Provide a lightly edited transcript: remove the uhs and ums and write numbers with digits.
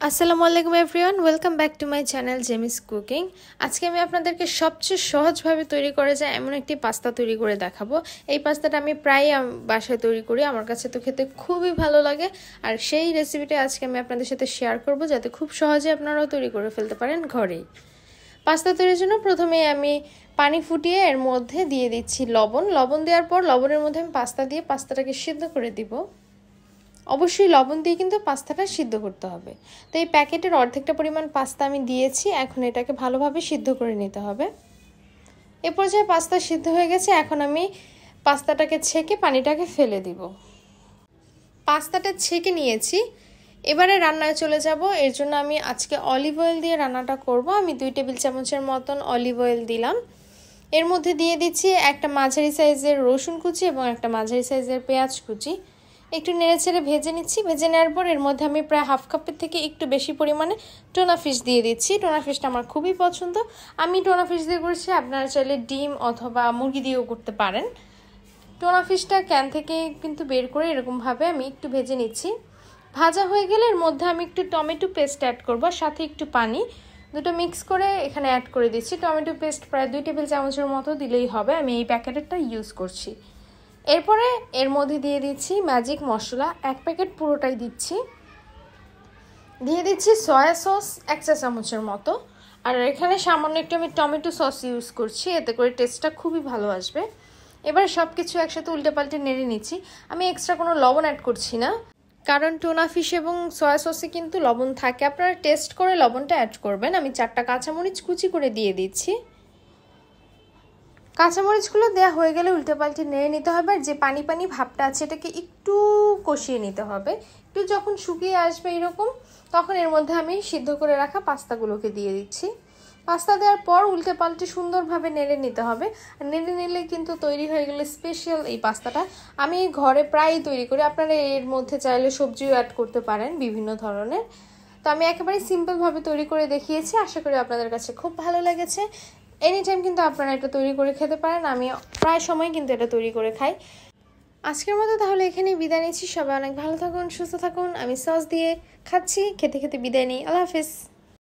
আসসালামু আলাইকুম everyone, welcome back to my channel জেমিস কুকিং। আজকে আমি আপনাদেরকে সবচেয়ে সহজভাবে তৈরি করা যায় এমন একটি পাস্তা তৈরি করে দেখাবো। এই পাস্তাটা আমি প্রায় বাসায় তৈরি করি, আমার কাছে তো খেতে খুবই ভালো লাগে। আর সেই রেসিপিটা আজকে আমি আপনাদের সাথে শেয়ার করব, যাতে খুব সহজে আপনারাও তৈরি করে ফেলতে পারেন ঘরেই। পাস্তা তৈরির জন্য প্রথমে আমি পানি ফুটিয়ে এর মধ্যে দিয়ে দিচ্ছি লবণ দেওয়ার পর লবণের মধ্যে আমি পাস্তা দিয়ে পাস্তাটাকে সিদ্ধ করে দিব। অবশ্যই লবণ দিয়ে কিন্তু পাস্তাটা সিদ্ধ করতে হবে। তো এই প্যাকেটের অর্ধেকটা পরিমাণ পাস্তা আমি দিয়েছি, এখন এটাকে ভালোভাবে সিদ্ধ করে নিতে হবে। এ পর্যায়ে পাস্তা সিদ্ধ হয়ে গেছে, এখন আমি পাস্তাটাকে ছেঁকে পানিটাকে ফেলে দিব। পাস্তাটা ছেঁকে নিয়েছি, এবারে রান্নায় চলে যাব। এর জন্য আমি আজকে অলিভ অয়েল দিয়ে রান্নাটা করব। আমি 2 টেবিল চামচের মতন অলিভ অয়েল দিলাম। এর মধ্যে দিয়ে দিচ্ছি একটা মাঝারি সাইজের রসুন কুচি এবং একটা মাঝারি সাইজের পেঁয়াজ কুচি। একটু নেড়েচেড়ে ভেজে নিচ্ছি। ভেজে নেওয়ার পর এর মধ্যে আমি প্রায় হাফ কাপের থেকে একটু বেশি পরিমাণে টোনা ফিশ দিয়ে দিচ্ছি। টোনা ফিশটা আমার খুবই পছন্দ, আমি টোনা ফিশ দিয়ে করছি, আপনারা চাইলে ডিম অথবা মুরগি দিয়েও করতে পারেন। টোনা ফিশটা ক্যান থেকে কিন্তু বের করে এরকমভাবে আমি একটু ভেজে নিচ্ছি। ভাজা হয়ে গেলে এর মধ্যে আমি একটু টমেটো পেস্ট অ্যাড করব, সাথে একটু পানি, দুটো মিক্স করে এখানে অ্যাড করে দিচ্ছি। টমেটো পেস্ট প্রায় 2 টেবিল চামচের মতো দিলেই হবে, আমি এই প্যাকেটেরটা ইউজ করছি। এরপরে এর মধ্যে দিয়ে দিচ্ছি ম্যাজিক মশলা, 1 প্যাকেট পুরোটাই দিচ্ছি। দিয়ে দিচ্ছি সয়া সস 1 চা চামচের মতো, আর এখানে সামান্য একটু আমি টমেটো সস ইউজ করছি, এতে করে টেস্টটা খুবই ভালো আসবে। এবার সব কিছু একসাথে উল্টেপাল্টে নেড়ে নিচ্ছি। আমি এক্সট্রা কোনো লবণ অ্যাড করছি না, কারণ টোনা ফিশ এবং সয়া সসে কিন্তু লবণ থাকে, আপনারা টেস্ট করে লবণটা অ্যাড করবেন। আমি 4টা কাঁচামরিচ কুচি করে দিয়ে দিচ্ছি। কাঁচামরিচগুলো দেওয়া হয়ে গেলে উল্টে পাল্টে নেড়ে নিতে হবে। আর যে পানি পানি ভাবটা আছে এটাকে একটু কষিয়ে নিতে হবে। একটু যখন শুকিয়ে আসবে এরকম, তখন এর মধ্যে আমি সিদ্ধ করে রাখা পাস্তাগুলোকে দিয়ে দিচ্ছি। পাস্তা দেওয়ার পর উল্টে পাল্টে সুন্দরভাবে নেড়ে নিতে হবে। আর নেড়ে নিলে কিন্তু তৈরি হয়ে গেলে স্পেশাল এই পাস্তাটা। আমি ঘরে প্রায়ই তৈরি করি, আপনারা এর মধ্যে চাইলে সবজিও অ্যাড করতে পারেন বিভিন্ন ধরনের। তো আমি একেবারে সিম্পলভাবে তৈরি করে দেখিয়েছি, আশা করি আপনাদের কাছে খুব ভালো লেগেছে। এনি টাইম কিন্তু আপনারা এটা তৈরি করে খেতে পারেন, আমি প্রায় সময় কিন্তু এটা তৈরি করে খাই। আজকের মতো তাহলে এখানেই বিদায় নিচ্ছি। সবাই অনেক ভালো থাকুন, সুস্থ থাকুন। আমি সস দিয়ে খাচ্ছি, খেতে খেতে বিদায় নিই। আল্লাহ হাফিজ।